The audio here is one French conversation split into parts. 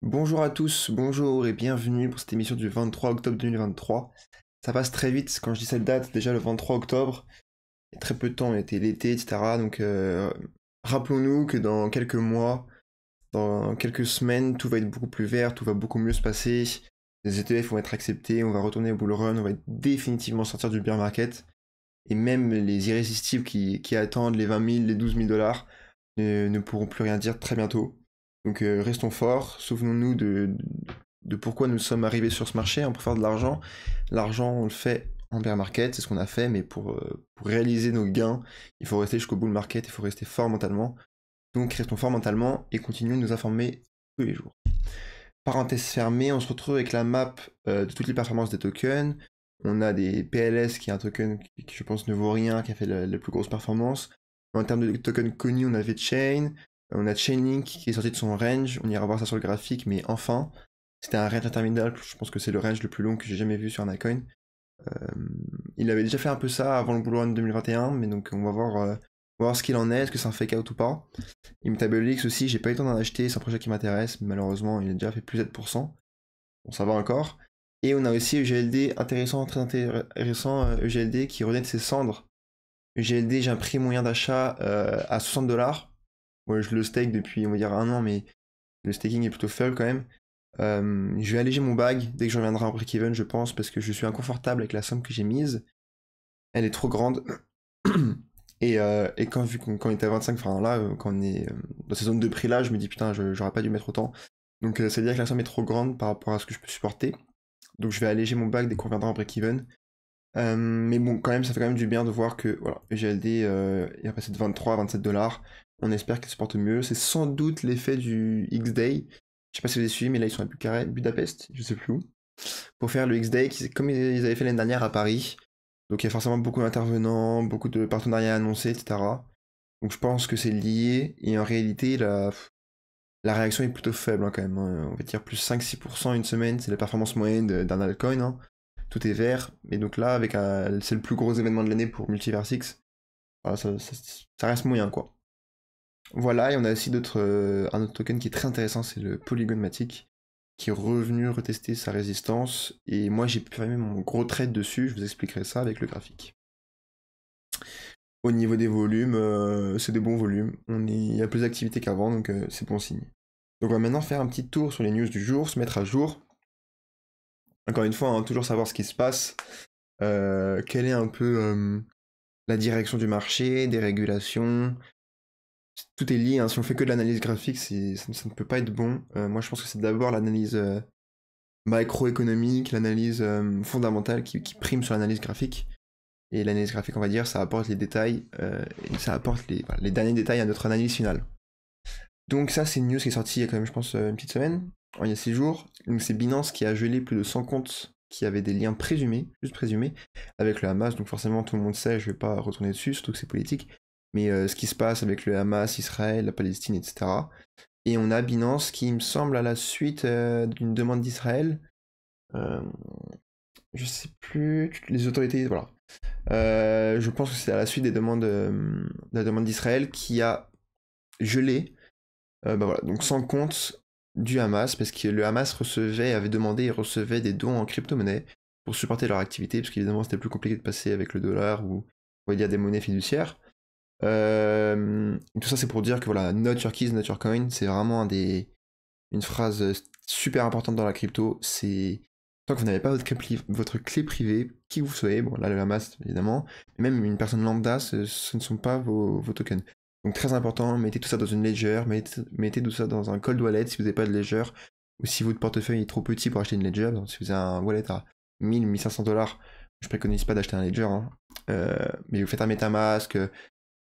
Bonjour à tous, bonjour et bienvenue pour cette émission du 23 octobre 2023. Ça passe très vite quand je dis cette date, déjà le 23 octobre, il y a très peu de temps, on était l'été, etc. Donc rappelons-nous que dans quelques mois, dans quelques semaines, tout va être beaucoup plus vert, tout va beaucoup mieux se passer. Les ETF vont être acceptés, on va retourner au bull run, on va définitivement sortir du bear market. Et même les irrésistibles qui attendent les 20 000, les 12 000 dollars ne pourront plus rien dire très bientôt. Donc restons forts, souvenons-nous de pourquoi nous sommes arrivés sur ce marché, pour faire de l'argent. L'argent, on le fait en bear market, c'est ce qu'on a fait, mais pour réaliser nos gains, il faut rester jusqu'au bull market, il faut rester fort mentalement. Donc restons forts mentalement et continuons de nous informer tous les jours. Parenthèse fermée, on se retrouve avec la map de toutes les performances des tokens. On a des PLS qui est un token qui je pense ne vaut rien, qui a fait la plus grosse performance. En termes de tokens connus, on a VeChain, on a Chainlink qui est sorti de son range, on ira voir ça sur le graphique, mais enfin, c'était un range interminable, je pense que c'est le range le plus long que j'ai jamais vu sur un altcoin. Il avait déjà fait un peu ça avant le bull run 2021, mais donc on va voir ce qu'il en est, est-ce que c'est un fake out ou pas. ImmutableX aussi, j'ai pas eu le temps d'en acheter, c'est un projet qui m'intéresse, mais malheureusement il a déjà fait plus de 7%. Bon, ça va encore. Et on a aussi EGLD, intéressant, très intéressant, EGLD qui renaît de ses cendres. EGLD, j'ai un prix moyen d'achat à 60$. Moi, je le stake depuis, on va dire, un an, mais le staking est plutôt faible quand même. Je vais alléger mon bag dès que je reviendrai en break-even, je pense, parce que je suis inconfortable avec la somme que j'ai mise. Elle est trop grande. Et quand, vu qu'on quand on était à 25, enfin là, quand on est dans ces zones de prix là, je me dis putain, j'aurais pas dû mettre autant. Donc ça veut dire que la somme est trop grande par rapport à ce que je peux supporter. Donc je vais alléger mon bac dès qu'on reviendra en break-even. Mais bon, quand même, ça fait quand même du bien de voir que voilà, GLD est passé de 23 à 27$. On espère qu'il se porte mieux. C'est sans doute l'effet du X-Day. Je sais pas si vous avez suivi, mais là ils sont à Budapest, je sais plus où. Pour faire le X-Day, comme ils avaient fait l'année dernière à Paris. Donc il y a forcément beaucoup d'intervenants, beaucoup de partenariats annoncés, etc. Donc je pense que c'est lié. Et en réalité, la réaction est plutôt faible quand même, hein. On va dire plus 5-6% une semaine, c'est la performance moyenne d'un altcoin, hein. Tout est vert. Et donc là, c'est le plus gros événement de l'année pour Multiversix. Voilà, ça reste moyen quoi. Voilà, et on a aussi un autre token qui est très intéressant, c'est le Polygon Matic, qui est revenu retester sa résistance. Et moi j'ai pu faire mon gros trade dessus, je vous expliquerai ça avec le graphique. Au niveau des volumes, c'est des bons volumes. Il y a plus d'activité qu'avant, donc c'est bon signe. Donc on va maintenant faire un petit tour sur les news du jour, se mettre à jour. Encore une fois, hein, toujours savoir ce qui se passe, quelle est un peu la direction du marché, des régulations. Tout est lié, hein. Si on fait que de l'analyse graphique, ça ne peut pas être bon. Moi je pense que c'est d'abord l'analyse macroéconomique, l'analyse fondamentale qui prime sur l'analyse graphique. Et l'analyse graphique, on va dire, ça apporte les détails, et ça apporte les derniers détails à notre analyse finale. Donc ça, c'est une news qui est sortie il y a quand même, je pense, une petite semaine, il y a 6 jours. Donc c'est Binance qui a gelé plus de 100 comptes qui avaient des liens présumés, juste présumés, avec le Hamas. Donc forcément, tout le monde sait, je vais pas retourner dessus, surtout que c'est politique. Mais ce qui se passe avec le Hamas, Israël, la Palestine, etc. Et on a Binance qui, il me semble, à la suite d'une demande d'Israël, euh, je sais plus, les autorités, voilà. Je pense que c'est à la suite de la demande d'Israël qui a gelé, bah voilà, donc sans compte du Hamas, parce que le Hamas avait demandé et recevait des dons en crypto-monnaie pour supporter leur activité, parce qu'évidemment c'était plus compliqué de passer avec le dollar ou on va dire des monnaies fiduciaires. Tout ça c'est pour dire que voilà, not your keys, not your coin, c'est vraiment une phrase super importante dans la crypto, c'est tant que vous n'avez pas votre clé privée, qui vous soyez, bon là le Hamas évidemment, mais même une personne lambda, ce ne sont pas vos tokens. Donc très important, mettez tout ça dans une ledger, mettez tout ça dans un cold wallet si vous n'avez pas de ledger, ou si votre portefeuille est trop petit pour acheter une ledger, donc si vous avez un wallet à 1000-1500$, je préconise pas d'acheter un ledger, hein. Mais vous faites un MetaMask,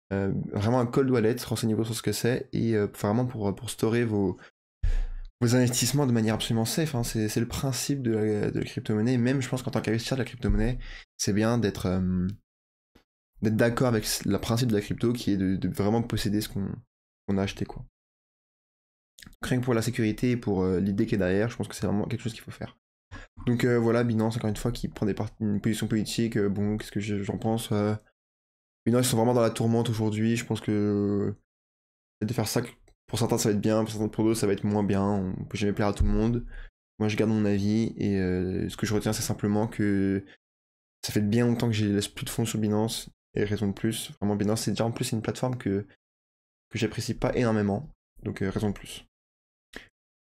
vraiment un cold wallet, renseignez-vous sur ce que c'est, et vraiment pour storer vos investissements de manière absolument safe, hein. C'est le principe de la crypto-monnaie. Même, je pense qu'en tant qu'investisseur de la crypto-monnaie, c'est bien d'être d'accord avec le principe de la crypto qui est de vraiment posséder ce qu'on a acheté, quoi. Rien que pour la sécurité et pour l'idée qui est derrière, je pense que c'est vraiment quelque chose qu'il faut faire. Donc voilà, Binance, encore une fois, qui prend une position politique. Bon, qu'est-ce que j'en pense Binance, ils sont vraiment dans la tourmente aujourd'hui. Je pense que de faire ça Pour certains ça va être bien, pour d'autres ça va être moins bien, on peut jamais plaire à tout le monde. Moi je garde mon avis et ce que je retiens c'est simplement que ça fait bien longtemps que j'ai laisse plus de fonds sur Binance et raison de plus. Vraiment Binance c'est déjà en plus une plateforme que j'apprécie pas énormément, donc raison de plus.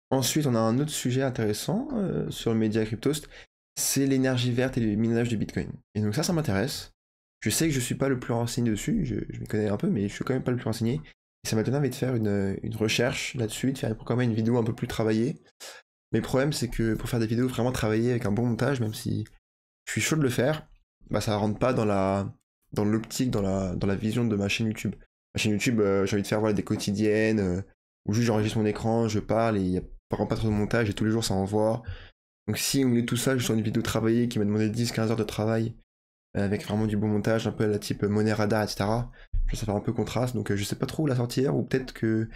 Ensuite on a un autre sujet intéressant sur le média Cryptost, c'est l'énergie verte et le minage de Bitcoin. Et donc ça m'intéresse. Je sais que je suis pas le plus renseigné dessus, je m'y connais un peu, mais je suis quand même pas le plus renseigné. Et ça m'a donné envie de faire une recherche là-dessus, de faire pourquoi même une vidéo un peu plus travaillée. Mais le problème, c'est que pour faire des vidéos vraiment travaillées avec un bon montage, même si je suis chaud de le faire, bah ça rentre pas dans l'optique, dans la vision de ma chaîne YouTube. Ma chaîne YouTube, j'ai envie de faire voilà, des quotidiennes, où juste j'enregistre mon écran, je parle, et il y a vraiment pas trop de montage, et tous les jours ça envoie. Donc si on met tout ça juste sur une vidéo travaillée qui m'a demandé 10-15 heures de travail, avec vraiment du bon montage, un peu à la type Money Radar, etc. Ça fait un peu contraste, donc je sais pas trop où la sortir, ou peut-être que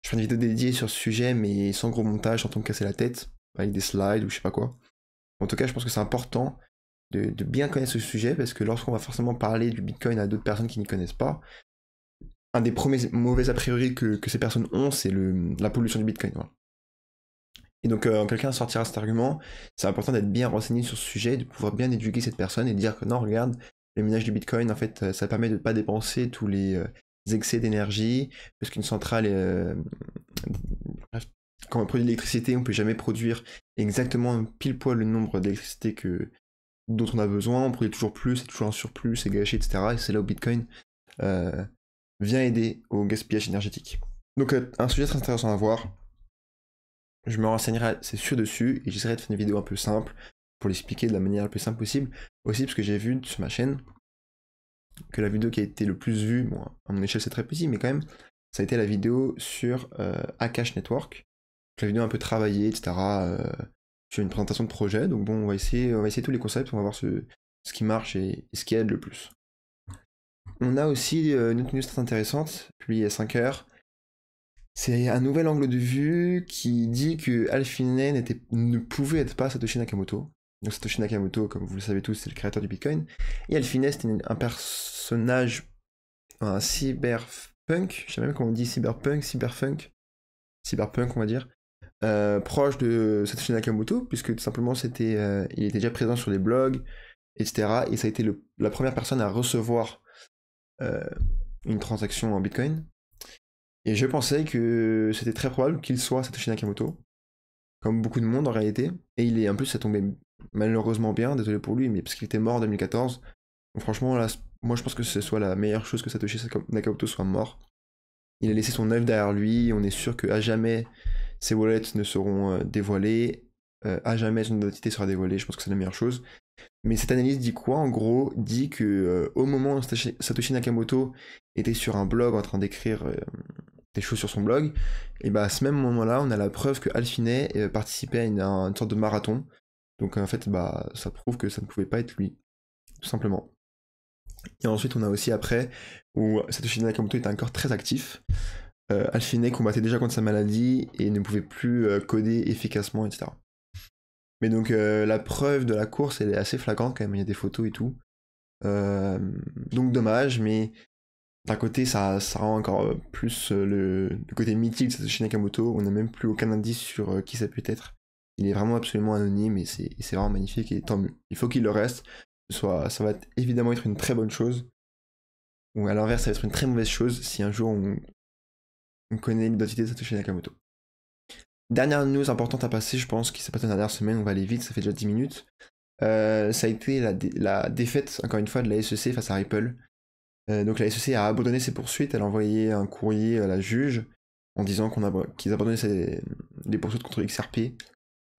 je ferai une vidéo dédiée sur ce sujet, mais sans gros montage, sans trop me casser la tête, avec des slides ou je sais pas quoi. En tout cas, je pense que c'est important de bien connaître ce sujet, parce que lorsqu'on va forcément parler du Bitcoin à d'autres personnes qui n'y connaissent pas, un des premiers mauvais a priori que ces personnes ont, c'est la pollution du Bitcoin. Voilà. Et donc, quand quelqu'un sortira cet argument, c'est important d'être bien renseigné sur ce sujet, de pouvoir bien éduquer cette personne et de dire que non, regarde, le minage du Bitcoin, en fait, ça permet de ne pas dépenser tous les excès d'énergie, parce qu'une centrale, quand on produit de l'électricité, on ne peut jamais produire exactement pile poil le nombre d'électricité dont on a besoin, on produit toujours plus, c'est toujours un surplus, c'est gâché, etc. Et c'est là où Bitcoin euh, vient aider au gaspillage énergétique. Donc, un sujet très intéressant à voir. Je me renseignerai, c'est sûr, dessus, et j'essaierai de faire une vidéo un peu simple pour l'expliquer de la manière la plus simple possible. Aussi parce que j'ai vu sur ma chaîne que la vidéo qui a été le plus vue, bon, à mon échelle c'est très petit, mais quand même, ça a été la vidéo sur Akash Network. La vidéo un peu travaillée, etc. Sur une présentation de projet. Donc bon, on va essayer tous les concepts, on va voir ce qui marche et ce qui aide le plus. On a aussi une autre news très intéressante, publiée à 5 heures. C'est un nouvel angle de vue qui dit que Alphine ne pouvait être pas Satoshi Nakamoto. Donc Satoshi Nakamoto, comme vous le savez tous, c'est le créateur du Bitcoin. Et Alphine, c'était un personnage, un cyberpunk, je sais même comment on dit cyberpunk, on va dire, proche de Satoshi Nakamoto, puisque tout simplement il était déjà présent sur les blogs, etc. Et ça a été la première personne à recevoir une transaction en Bitcoin. Et je pensais que c'était très probable qu'il soit Satoshi Nakamoto, comme beaucoup de monde en réalité. Et en plus, ça tombait malheureusement bien, désolé pour lui, mais parce qu'il était mort en 2014. Donc franchement, là, moi je pense que ce soit la meilleure chose que Satoshi Nakamoto soit mort. Il a laissé son œuvre derrière lui, on est sûr qu'à jamais ses wallets ne seront dévoilés, à jamais son identité sera dévoilée, je pense que c'est la meilleure chose. Mais cette analyse dit quoi en gros? Dit que au moment où Satoshi Nakamoto était sur un blog en train d'écrire des choses sur son blog, et bah à ce même moment-là, on a la preuve que Alphine participait à une sorte de marathon. Donc en fait, bah ça prouve que ça ne pouvait pas être lui, tout simplement. Et ensuite, on a aussi après, où Satoshi Nakamoto était encore très actif, Alphine combattait déjà contre sa maladie et ne pouvait plus coder efficacement, etc. Mais donc la preuve de la course, elle est assez flagrante quand même, il y a des photos et tout. Donc dommage, mais d'un côté, ça rend encore plus le côté mythique de Satoshi Nakamoto. On n'a même plus aucun indice sur qui ça peut être. Il est vraiment absolument anonyme et c'est vraiment magnifique et tant mieux. Il faut qu'il le reste. Ça va évidemment être une très bonne chose. Ou à l'inverse, ça va être une très mauvaise chose si un jour on connaît l'identité de Satoshi Nakamoto. Dernière news importante à passer, je pense, qui s'est passée la dernière semaine, on va aller vite, ça fait déjà 10 minutes. Ça a été la défaite, encore une fois, de la SEC face à Ripple. Donc la SEC a abandonné ses poursuites, elle a envoyé un courrier à la juge en disant qu'ils abandonnaient les poursuites contre XRP.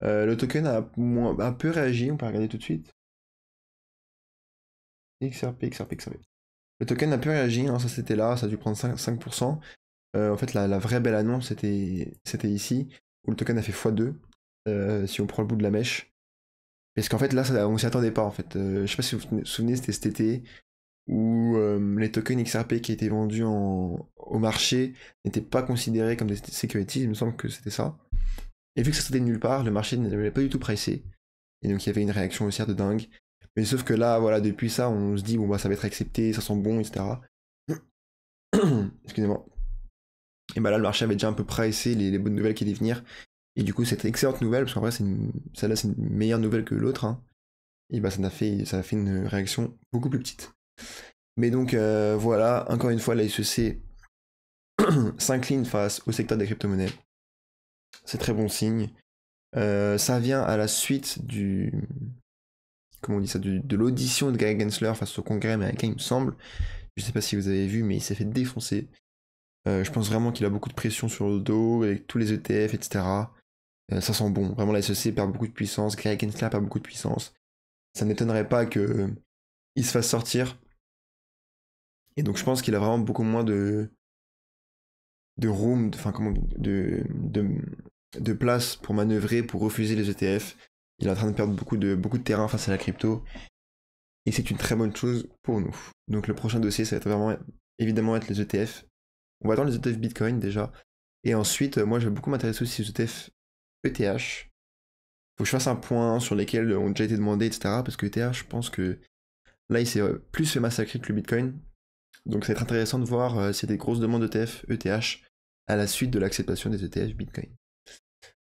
Le token a un peu réagi, on peut regarder tout de suite. XRP. Le token a peu réagi, hein, ça c'était là, ça a dû prendre 5%. En fait, la vraie belle annonce, c'était ici, où le token a fait x2, si on prend le bout de la mèche. Parce qu'en fait, là, on s'y attendait pas, en fait. Je sais pas si vous vous souvenez, c'était cet été, où les tokens XRP qui étaient vendus au marché n'étaient pas considérés comme des securities, il me semble que c'était ça. Et vu que ça sortait de nulle part, le marché ne l'avait pas du tout pricé. Et donc il y avait une réaction haussière de dingue. Mais sauf que là, voilà, depuis ça, on se dit, bon bah ça va être accepté, ça sent bon, etc. Excusez-moi. Et bah là, le marché avait déjà un peu pricé les bonnes nouvelles qui allaient venir. Et du coup, cette excellente nouvelle, parce qu'en vrai, celle-là, c'est une meilleure nouvelle que l'autre, hein. Et bah, ça a fait une réaction beaucoup plus petite. Mais donc, voilà, encore une fois, la SEC s'incline face au secteur des crypto-monnaies. C'est très bon signe. Ça vient à la suite comment on dit ça, de l'audition de Gary Gensler face au congrès américain, il me semble. Je sais pas si vous avez vu, mais il s'est fait défoncer. Je pense vraiment qu'il a beaucoup de pression sur le dos, avec tous les ETF, etc. Ça sent bon. Vraiment, la SEC perd beaucoup de puissance, Gary Gensler perd beaucoup de puissance. Ça n'étonnerait pas qu'il se fasse sortir. Et donc, je pense qu'il a vraiment beaucoup moins de room, enfin, de place pour manœuvrer, pour refuser les ETF. Il est en train de perdre beaucoup de terrain face à la crypto. Et c'est une très bonne chose pour nous. Donc, le prochain dossier, ça va être vraiment, évidemment, être les ETF. On va attendre les ETF Bitcoin déjà. Et ensuite, moi, je vais beaucoup m'intéresser aussi aux ETF ETH. Faut que je fasse un point sur lesquels ont déjà été demandés, etc. Parce que ETH, je pense que là, il s'est plus fait massacrer que le Bitcoin. Donc ça va être intéressant de voir s'il y a des grosses demandes d'ETF, ETH, à la suite de l'acceptation des ETF Bitcoin.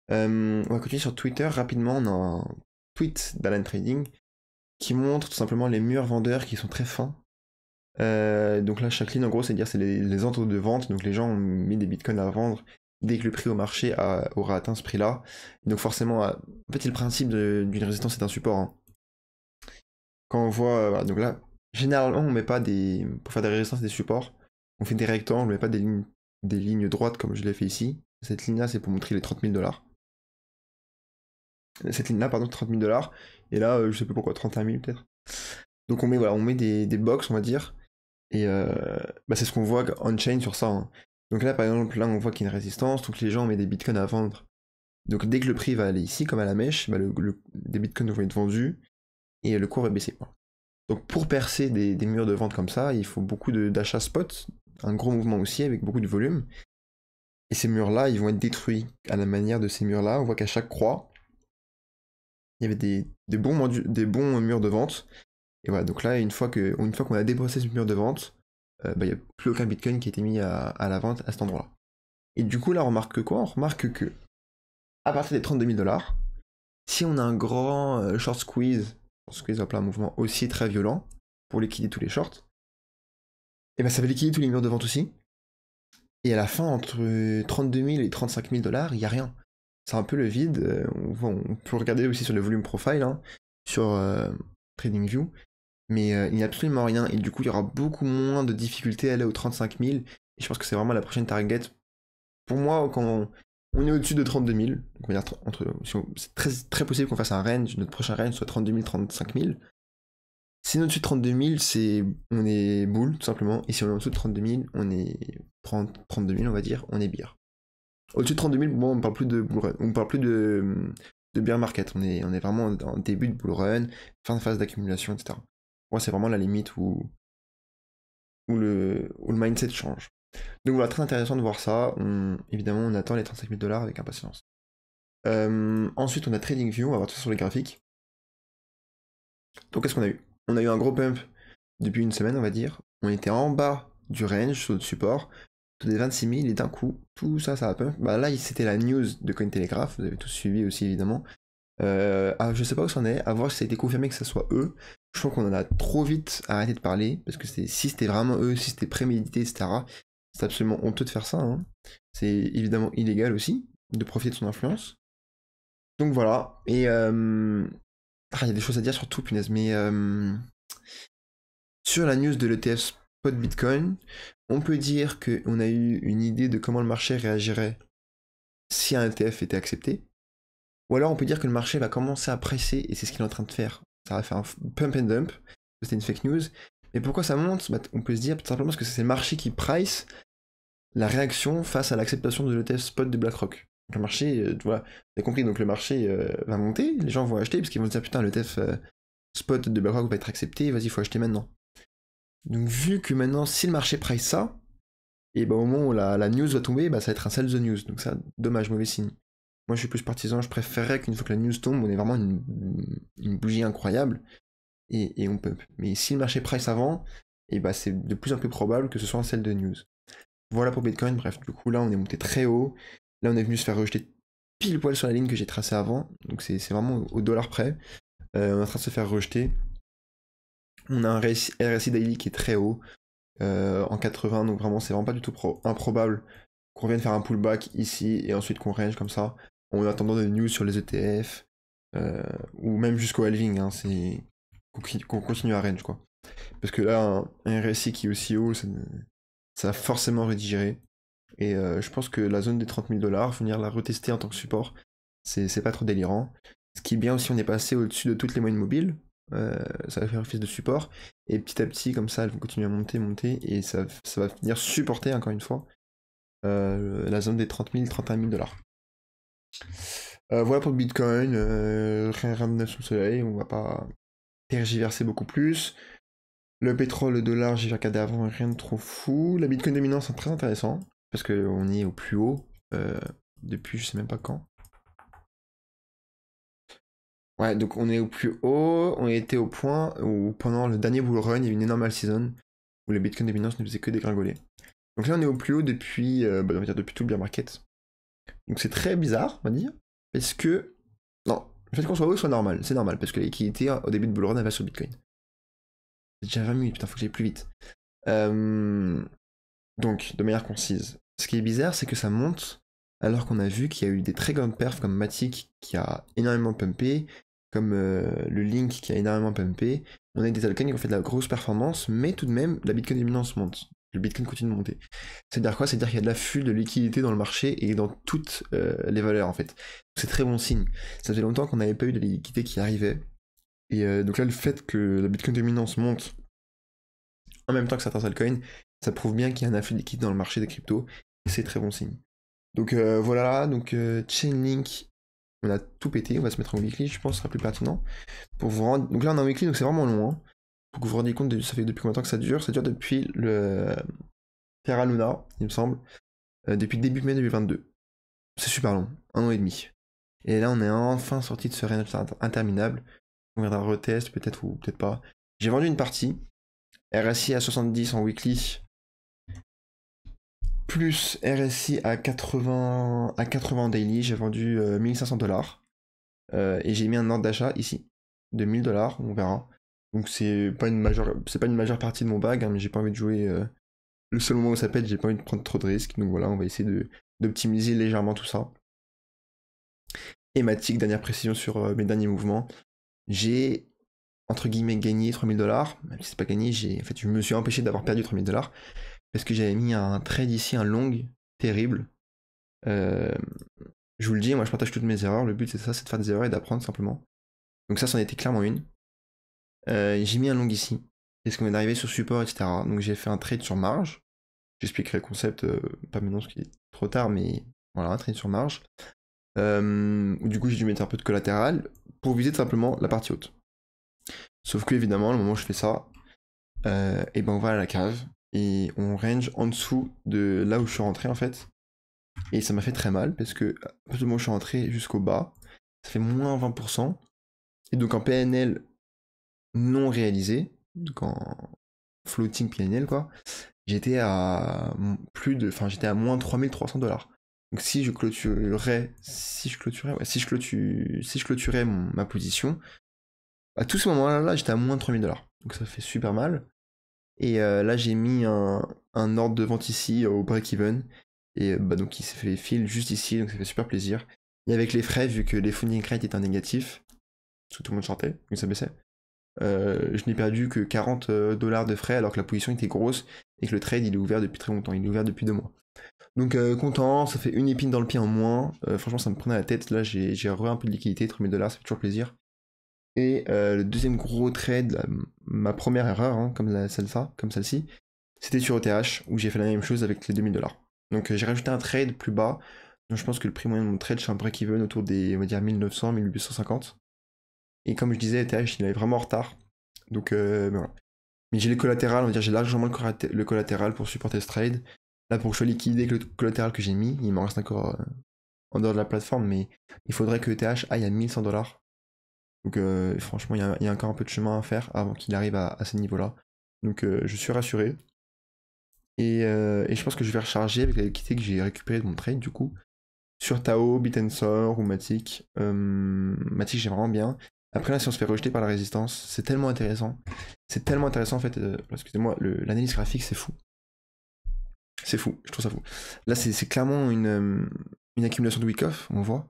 On va continuer sur Twitter rapidement. On a un tweet d'Alan Trading qui montre tout simplement les murs vendeurs qui sont très fins. Donc là, chaque ligne, en gros, c'est dire c'est les ordres de vente. Donc les gens ont mis des bitcoins à vendre dès que le prix au marché aura atteint ce prix-là. Donc forcément, en fait, c'est le principe d'une résistance et d'un support, hein. Quand on voit, voilà, donc là, généralement, on met pas pour faire des résistances et des supports, on fait des rectangles, on met pas des lignes droites comme je l'ai fait ici. Cette ligne-là, c'est pour montrer les 30 000 $. Cette ligne-là, pardon, 30 000 $. Et là, je sais plus pourquoi, 31 000 peut-être. Donc on met des box, on va dire. Et bah, c'est ce qu'on voit on-chain sur ça, hein. Donc là, par exemple, là, on voit qu'il y a une résistance, donc les gens mettent des bitcoins à vendre. Donc dès que le prix va aller ici, comme à la mèche, bah, des bitcoins vont être vendus et le cours va baisser. Donc pour percer des murs de vente comme ça, il faut beaucoup d'achats spot, un gros mouvement aussi avec beaucoup de volume. Et ces murs-là, ils vont être détruits à la manière de ces murs-là. On voit qu'à chaque croix, il y avait des bons murs de vente. Et voilà, donc là, une fois qu'on a dépassé ce mur de vente, bah, il n'y a plus aucun bitcoin qui a été mis à la vente à cet endroit-là. Et du coup, là, on remarque quoi? On remarque que, à partir des 32 000 $, si on a un grand short squeeze va appeler un mouvement aussi très violent pour liquider tous les shorts, et ben ça va liquider tous les murs de vente aussi. Et à la fin, entre 32 000 et 35 000 $, il n'y a rien. C'est un peu le vide. On peut regarder aussi sur le volume profile, hein, sur TradingView, mais il n'y a absolument rien. Et du coup, il y aura beaucoup moins de difficultés à aller aux 35 000. Et je pense que c'est vraiment la prochaine target. Pour moi, quand on est au-dessus de 32 000, donc on va dire c'est très possible qu'on fasse un range, notre prochain range soit 32 000, 35 000. Si on est au-dessus de 32 000, on est bull, tout simplement. Et si on est en dessous de 32 000, on est 32 000, on va dire, on est bear. Au-dessus de 32 000, bon, on parle plus de bull run, on parle plus de bear market. On est vraiment en début de bull run, fin de phase d'accumulation, etc. Moi, c'est vraiment la limite où le mindset change. Donc voilà, très intéressant de voir ça. Évidemment, on attend les 35 000 $ avec impatience. Ensuite, on a TradingView, on va voir tout ça sur les graphiques. Donc, qu'est-ce qu'on a eu? On a eu un gros pump depuis une semaine, on va dire. On était en bas du range, sur le support, des 26 000, et d'un coup, tout ça, ça a pump. Bah là, c'était la news de Cointelegraph, vous avez tous suivi aussi, évidemment. Je sais pas où c'en est, à voir si ça a été confirmé que ce soit eux. Je crois qu'on en a trop vite arrêté de parler, parce que si c'était vraiment eux, si c'était prémédité, etc., c'est absolument honteux de faire ça, hein. C'est évidemment illégal aussi, de profiter de son influence. Donc voilà, et il y a des choses à dire sur tout, punaise, mais sur la news de l'ETF Spot Bitcoin, on peut dire qu'on a eu une idée de comment le marché réagirait si un ETF était accepté. Ou alors on peut dire que le marché va commencer à presser, et c'est ce qu'il est en train de faire. Ça va faire un pump and dump, c'était une fake news. Mais pourquoi ça monte? Bah, on peut se dire tout simplement parce que c'est le marché qui price la réaction face à l'acceptation de l'ETF spot de BlackRock. Donc le marché, tu vois, t'as compris, donc le marché va monter, les gens vont acheter, parce qu'ils vont se dire putain, l'ETF spot de BlackRock va être accepté, vas-y, faut acheter maintenant. Donc vu que maintenant, si le marché price ça, et bah au moment où la news va tomber, bah ça va être un sell the news. Donc ça, dommage, mauvais signe. Moi je suis plus partisan, je préférerais qu'une fois que la news tombe, on ait vraiment une bougie incroyable, et on pump. Mais si le marché price avant, et bah c'est de plus en plus probable que ce soit un sell the news. Voilà pour Bitcoin. Bref, du coup, là, on est monté très haut. Là, on est venu se faire rejeter pile poil sur la ligne que j'ai tracée avant. Donc, c'est vraiment au dollar près. On est en train de se faire rejeter. On a un RSI daily qui est très haut, en 80. Donc, vraiment, c'est vraiment pas du tout improbable qu'on vienne faire un pullback ici et ensuite qu'on range comme ça, en attendant des news sur les ETF, ou même jusqu'au halving, hein, c'est qu'on continue à range, quoi. Parce que là, un RSI qui est aussi haut, ça va forcément redigérer. Et je pense que la zone des 30 000 dollars, venir la retester en tant que support, c'est pas trop délirant. Ce qui est bien aussi, on est passé au-dessus de toutes les moyennes mobiles, ça va faire office de support, et petit à petit, comme ça, elles vont continuer à monter, monter, et ça va venir supporter, encore une fois, la zone des 30 000, 31 000 dollars. Voilà pour le Bitcoin, rien de neuf sous le soleil, on va pas tergiverser beaucoup plus. Le pétrole, le dollar, j'ai regardé avant, rien de trop fou. La Bitcoin dominante, c'est très intéressant, parce qu'on y est au plus haut, depuis je sais même pas quand. Ouais, donc on est au plus haut, on était au point où pendant le dernier bull run, il y a eu une énorme all season, où le Bitcoin dominance ne faisait que dégringoler. Donc là on est au plus haut depuis, on va dire depuis tout le bear market. Donc c'est très bizarre, on va dire, parce que... Non, le fait qu'on soit haut soit normal, c'est normal, parce que la liquidité au début de bull run elle va sur le Bitcoin. C'est déjà 20 minutes, putain, faut que j'aille plus vite. Donc, de manière concise. Ce qui est bizarre, c'est que ça monte alors qu'on a vu qu'il y a eu des très grandes perfs comme Matic qui a énormément pumpé, comme le Link qui a énormément pumpé. On a des altcoins qui ont fait de la grosse performance, mais tout de même, la Bitcoin dominance monte. Le Bitcoin continue de monter. C'est-à-dire quoi? C'est-à-dire qu'il y a de l'afflux de liquidité dans le marché et dans toutes les valeurs en fait. C'est très bon signe. Ça faisait longtemps qu'on n'avait pas eu de la liquidité qui arrivait. Et donc là, le fait que la Bitcoin dominance monte en même temps que certains altcoins, ça prouve bien qu'il y a un afflux de liquide dans le marché des cryptos, et c'est très bon signe. Donc voilà, donc Chainlink, on a tout pété, on va se mettre en weekly, je pense, ce sera plus pertinent. Pour vous rendre... Donc là on est en weekly, donc c'est vraiment long, hein. Pour que vous vous rendiez compte, ça fait depuis combien de temps que ça dure depuis le Terra Luna, il me semble, depuis début mai 2022. C'est super long, 1 an et demi. Et là on est enfin sorti de ce range interminable, on viendra retest peut-être ou peut-être pas. J'ai vendu une partie, RSI à 70 en weekly, plus RSI à 80 en daily, j'ai vendu 1500 dollars. Et j'ai mis un ordre d'achat ici, de 1000 dollars, on verra. Donc c'est pas une majeure partie de mon bag, hein, mais j'ai pas envie de jouer. Le seul moment où ça pète, j'ai pas envie de prendre trop de risques. Donc voilà, on va essayer d'optimiser légèrement tout ça. Et Matic, dernière précision sur mes derniers mouvements. J'ai, entre guillemets, gagné 3000 dollars. Même si c'est pas gagné, en fait, je me suis empêché d'avoir perdu 3000 dollars. Parce que j'avais mis un trade ici, un long, terrible. Je vous le dis, moi je partage toutes mes erreurs. Le but c'est ça, c'est de faire des erreurs et d'apprendre simplement. Donc ça, c'en était clairement une. J'ai mis un long ici. Est-ce qu'on est arrivé sur support, etc. Donc j'ai fait un trade sur marge. J'expliquerai le concept, pas maintenant parce qu'il est trop tard, mais voilà, un trade sur marge. Du coup, j'ai dû mettre un peu de collatéral pour viser simplement la partie haute. Sauf que évidemment, le moment où je fais ça, et ben on va à la cave et on range en dessous de là où je suis rentré en fait. Et ça m'a fait très mal parce que à partir du moment où je suis rentré jusqu'au bas, ça fait moins 20%. Et donc en PNL non réalisé, donc en floating PNL quoi, j'étais à j'étais à moins 3300 dollars. Donc si je clôturais ma position, à tout ce moment-là, j'étais à moins de 3000 dollars. Donc ça fait super mal. Et là, j'ai mis un ordre de vente ici au break-even. Et bah, donc il s'est fait fill juste ici, donc ça fait super plaisir. Et avec les frais, vu que les funding rates étaient en négatif, parce que tout le monde sortait, donc ça baissait, je n'ai perdu que 40 dollars de frais alors que la position était grosse et que le trade il est ouvert depuis très longtemps, il est ouvert depuis 2 mois. Donc content, ça fait une épine dans le pied en moins. Franchement, ça me prenait la tête. Là, j'ai un peu de liquidité, 3000 dollars, ça fait toujours plaisir. Et le deuxième gros trade, ma première erreur, hein, comme celle-ci, c'était sur ETH, où j'ai fait la même chose avec les 2000 dollars. Donc j'ai rajouté un trade plus bas, donc je pense que le prix moyen de mon trade, je suis un break-even autour des, on va dire, 1900, 1850. Et comme je disais, ETH, il est vraiment en retard. Donc voilà. Mais j'ai les collatérales, on va dire, j'ai largement le collatéral pour supporter ce trade. Là, pour que je sois liquidé avec le collatéral que j'ai mis, il m'en reste encore en dehors de la plateforme, mais il faudrait que ETH aille à 1100 dollars. Donc franchement, il y a encore un peu de chemin à faire avant qu'il arrive à ce niveau-là. Donc je suis rassuré. Et je pense que je vais recharger avec la liquidité que j'ai récupérée de mon trade du coup. Sur Tao, Bitensor ou Matic. Matic j'aime vraiment bien. Après là si on se fait rejeter par la résistance, c'est tellement intéressant. C'est tellement intéressant en fait, excusez-moi, l'analyse graphique c'est fou. C'est fou, je trouve ça fou. Là c'est clairement une accumulation de week-off, on voit.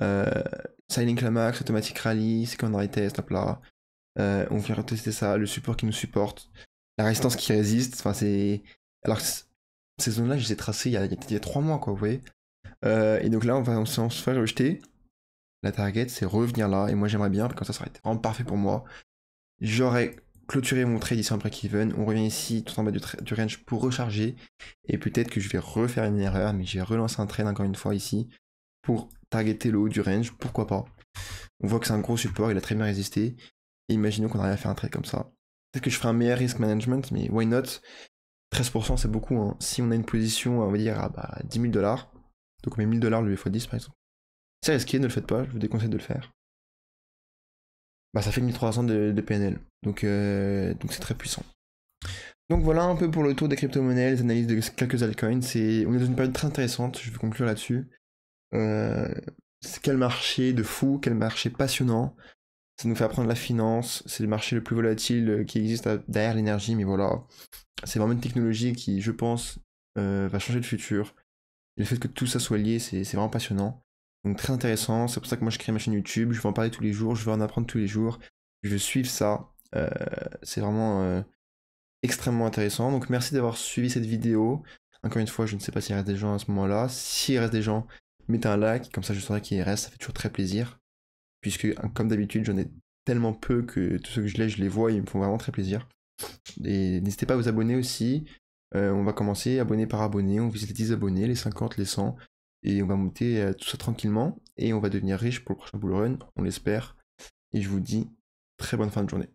Euh, Silent Climax, Automatic Rally, Secondary Test, hop là. On vient retester ça, le support qui nous supporte, la résistance qui résiste, enfin c'est... Alors que ces zones-là, je les ai tracées il y a 3 mois, quoi, vous voyez. Et donc là, on se fait rejeter. La target, c'est revenir là, et moi j'aimerais bien, comme ça aurait été vraiment parfait pour moi. J'aurais clôturé mon trade ici en break-even, on revient ici tout en bas du range pour recharger, et peut-être que je vais refaire une erreur, mais je vais relancer un trade encore une fois ici, pour targeter le haut du range, pourquoi pas. On voit que c'est un gros support, il a très bien résisté, et imaginons qu'on arrive à faire un trade comme ça. Peut-être que je ferai un meilleur risk management, mais why not? 13% c'est beaucoup, hein. Si on a une position, on va dire, à 10 000 $, donc on met 1000 $ le x10 par exemple. C'est risqué, ne le faites pas, je vous déconseille de le faire. Bah ça fait 1300 de PNL, donc c'est très puissant. Donc voilà un peu pour le tour des crypto-monnaies, les analyses de quelques altcoins. On est dans une période très intéressante, je vais conclure là-dessus. Quel marché de fou, quel marché passionnant. Ça nous fait apprendre la finance, c'est le marché le plus volatile qui existe derrière l'énergie, mais voilà. C'est vraiment une technologie qui, je pense, va changer le futur. Et le fait que tout ça soit lié, c'est vraiment passionnant. Donc très intéressant, c'est pour ça que moi je crée ma chaîne YouTube, je vais en parler tous les jours, je vais en apprendre tous les jours, je vais suivre ça. C'est vraiment extrêmement intéressant. Donc merci d'avoir suivi cette vidéo. Encore une fois, je ne sais pas s'il reste des gens à ce moment-là. S'il reste des gens, mettez un like, comme ça je saurai qu'il reste, ça fait toujours très plaisir. Puisque, comme d'habitude, j'en ai tellement peu que tous ceux que je les vois, ils me font vraiment très plaisir. Et n'hésitez pas à vous abonner aussi. On va commencer abonné par abonné, on vise les 10 abonnés, les 50, les 100. Et on va monter tout ça tranquillement. Et on va devenir riche pour le prochain bull run, on l'espère. Et je vous dis très bonne fin de journée.